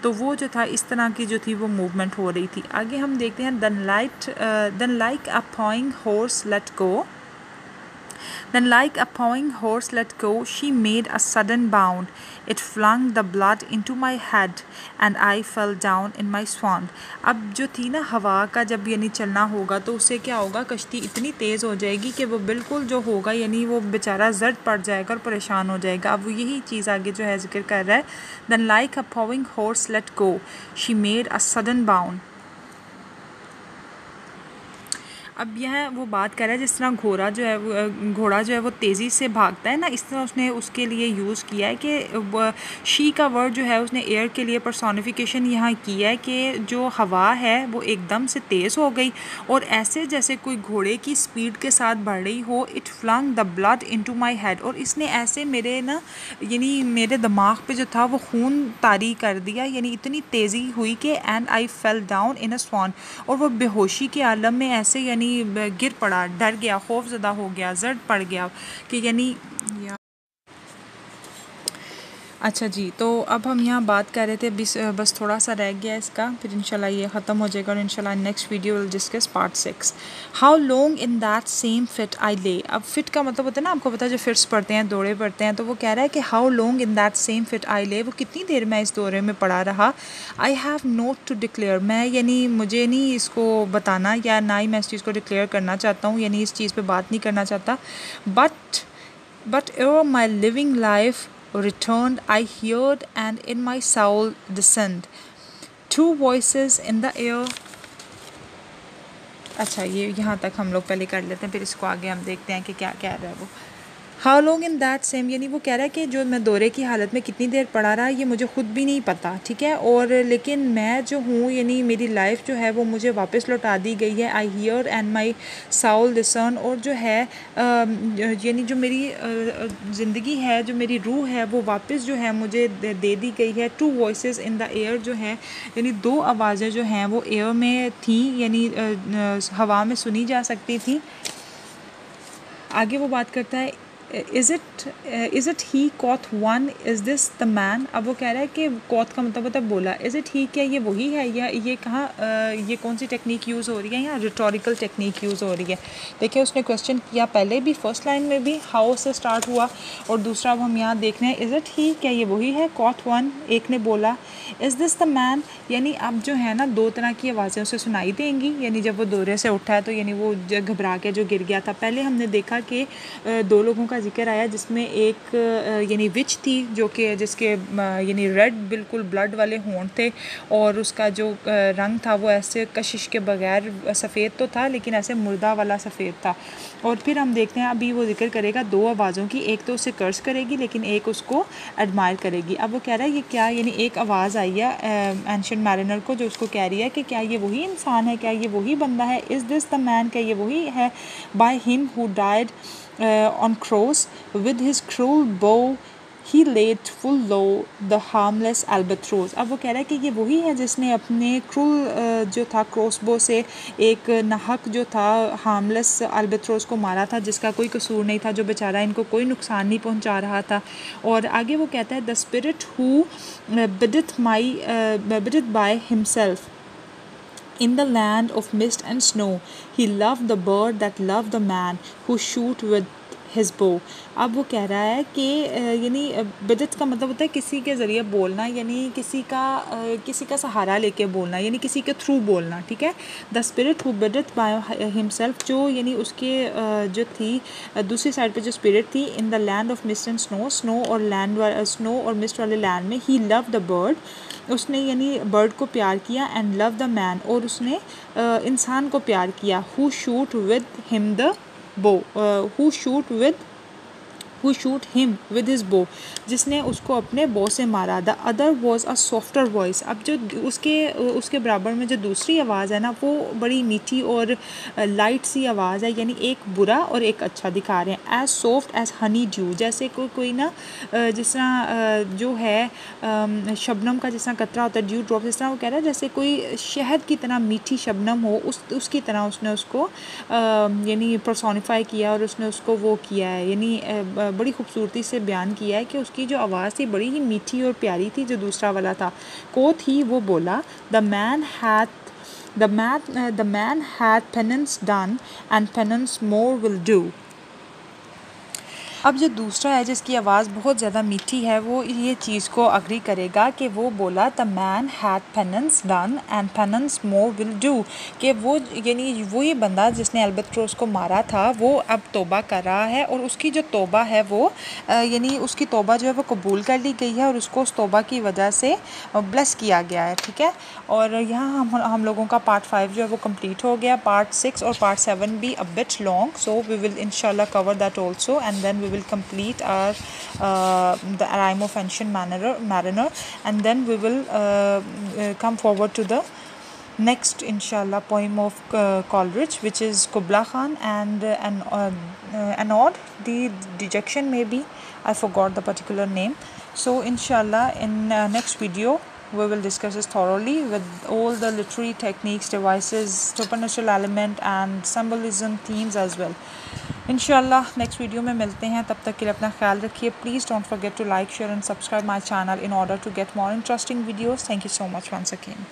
तो वो जो था इस तरह की जो थी वो मूवमेंट हो रही थी। आगे हम देखते हैं then like a pawing horse let go, then like a pawing horse let go, she made a sudden bound. It flung the blood into my head and I fell down in my swoon. अब जो थी ना हवा का जब यानी चलना होगा तो उससे क्या होगा, कश्ती इतनी तेज़ हो जाएगी कि वो बिल्कुल जो होगा यानी वो बेचारा जर्द पड़ जाएगा और परेशान हो जाएगा। अब यही चीज़ आगे जो है जिक्र कर रहा है, then like a pawing horse let go, she made a sudden bound. अब यह वो बात कर रहा है जिस तरह घोड़ा जो है वो तेज़ी से भागता है ना, इस तरह उसने उसके लिए यूज़ किया है कि शी का वर्ड जो है उसने एयर के लिए पर्सोनिफिकेशन यहाँ किया है कि जो हवा है वो एकदम से तेज़ हो गई और ऐसे जैसे कोई घोड़े की स्पीड के साथ बढ़ रही हो। It flung the blood into my head, और इसने ऐसे मेरे ना यानी मेरे दिमाग पे जो था वो खून तारी कर दिया, यानी इतनी तेज़ी हुई कि and I fell down in a swoon, और वो बेहोशी के आलम में ऐसे यानी गिर पड़ा, डर गया, खौफजदा हो गया, जर्द पड़ गया कि यानी अच्छा जी। तो अब हम यहाँ बात कर रहे थे बस थोड़ा सा रह गया इसका, फिर इंशाल्लाह ये ख़त्म हो जाएगा और इंशाल्लाह next video will discuss part 6। How long in that same fit I lay, अब फिट का मतलब होता है ना, आपको पता है जो फिट्स पढ़ते हैं, दौरे पढ़ते हैं, तो वो कह रहा है कि how long in that same fit I lay, वो कितनी देर मैं इस दौरे में पड़ा रहा। I have not to declare, मैं यानी मुझे नहीं इसको बताना या ना ही मैं इस चीज़ को डिक्लेयर करना चाहता हूँ, यानी इस चीज़ पर बात नहीं करना चाहता। But ere my living life returned, I heard and in my soul descend two voices in the air. अच्छा, ये यहाँ तक हम लोग पहले कर लेते हैं, फिर इसको आगे हम देखते हैं कि क्या कह रहा है वो। How long in that same, यानी वो कह रहा है कि जो मैं दौरे की हालत में कितनी देर पड़ा रहा ये मुझे ख़ुद भी नहीं पता, ठीक है, और लेकिन मैं जो हूँ यानी मेरी लाइफ जो है वो मुझे वापस लौटा दी गई है। I hear and my soul discerned, और जो है यानी जो मेरी ज़िंदगी है, जो मेरी रूह है वो वापस जो है मुझे दे दी गई है। Two voices in the air, जो है यानी दो आवाज़ें जो हैं वो एयर में थी, यानी हवा में सुनी जा सकती थी। आगे वो बात करता है is it he quoth one, is this the man. अब वो कह रहा है कि कॉथ का मतलब बोला, इज़ इट ही, क्या ये वही है, या ये कहाँ ये कौन सी टेक्निक यूज़ हो रही है, या रिटोरिकल टेक्निक यूज़ हो रही है। देखिए उसने क्वेश्चन किया पहले भी, फर्स्ट लाइन में भी हाउ से स्टार्ट हुआ, और दूसरा अब हम यहाँ देख रहे हैं इज़ इट ही, क्या ये वही है, कॉथ वन एक ने बोला, इज़ दिस द मैन, यानी अब जो है ना दो तरह की आवाज़ें उसे सुनाई देंगी, यानी जब वो दौरे से उठा है तो यानी वो घबरा के जो गिर गया था। पहले हमने देखा कि दो लोगों का जिक्र आया जिसमें एक यानी विच थी जो कि जिसके यानी रेड बिल्कुल ब्लड वाले होंठ थे, और उसका जो रंग था वो ऐसे कशिश के बगैर सफ़ेद तो था लेकिन ऐसे मुर्दा वाला सफ़ेद था। और फिर हम देखते हैं अभी वो जिक्र करेगा दो आवाज़ों की, एक तो उसे कर्स करेगी लेकिन एक उसको एडमायर करेगी। अब वो कह रहा है ये क्या, यानी एक आवाज़ आई है एंशिएंट मैरिनर को जो उसको कह रही है कि क्या ये वही इंसान है, क्या ये वही बंदा है, इज़ दिस द मैन, क्या ये वही है, by him who died on cross with his cruel bow he laid full low the harmless albatross। अब वो कह रहा है कि ये वही है जिसने अपने क्रूल जो था क्रॉसबो से एक नाहक जो था हार्मलेस अल्बाट्रोस को मारा था, जिसका कोई कसूर नहीं था, जो बेचारा इनको कोई नुकसान नहीं पहुंचा रहा था। और आगे वो कहता है the spirit who biddeth by himself in the land of mist and snow, he loved the bird that loved the man who shoot with his bow। अब वो कह रहा है कि यानी बिदत का मतलब होता है किसी के ज़रिए बोलना, यानी किसी का सहारा लेके बोलना, यानी किसी के थ्रू बोलना, ठीक है। The spirit who bideth by himself, जो यानी उसके जो थी दूसरी साइड पे जो स्पिरिट थी, in the land of mist and snow, snow और मिस्ट वाले लैंड में, ही लव द बर्ड, उसने यानी बर्ड को प्यार किया, एंड लव द मैन, और उसने इंसान को प्यार किया, who shoot with him the bow, who shoot him with his bow, जिसने उसको अपने बो से मारा। The other was a softer voice, अब जो उसके बराबर में जो दूसरी आवाज़ है ना, वो बड़ी मीठी और लाइट सी आवाज़ है, यानी एक बुरा और एक अच्छा दिखा रहे हैं। As soft as honey dew, जैसे कोई ना जिस तरह जो है शबनम का जिस तरह कतरा होता है, ड्यू ड्रॉप, जिस तरह वो कह रहा है जैसे कोई शहद की तरह मीठी शबनम हो, उसकी तरह उसने उसको यानी पर्सोनिफाई किया, और उसने उसको वो किया है, यानी बड़ी खूबसूरती से बयान किया है कि उसकी जो आवाज़ थी बड़ी ही मीठी और प्यारी थी। जो दूसरा वाला था कोथ ही, वो बोला, the man had penance done and penance more will do. अब जो दूसरा है जिसकी आवाज़ बहुत ज़्यादा मीठी है, वो ये चीज़ को अग्री करेगा कि वो बोला, the man had penance done and penance more will do, कि वो यानी वही बंदा जिसने अल्बत्रोस को मारा था, वो अब तौबा कर रहा है, और उसकी जो तौबा है वो यानी उसकी तौबा जो है वो कबूल कर ली गई है, और उसको उस तौबा की वजह से ब्लेस किया गया है, ठीक है। और यहाँ हम लोगों का पार्ट 5 जो है वो कंप्लीट हो गया। पार्ट 6 और पार्ट 7 भी a bit long, so we will इंशाल्लाह cover that also, and then we will complete our the rhyme of ancient mariner, and then we will come forward to the next inshallah poem of Coleridge, which is Kubla Khan and Anod, the dejection, maybe I forgot the particular name. So inshallah in next video we will discuss this thoroughly with all the literary techniques, devices, supernatural element and symbolism themes as well. इंशाल्लाह next video में मिलते हैं, तब तक के लिए अपना ख्याल रखिए। Please don't forget to like, share and subscribe my channel in order to get more interesting videos. Thank you so much once again.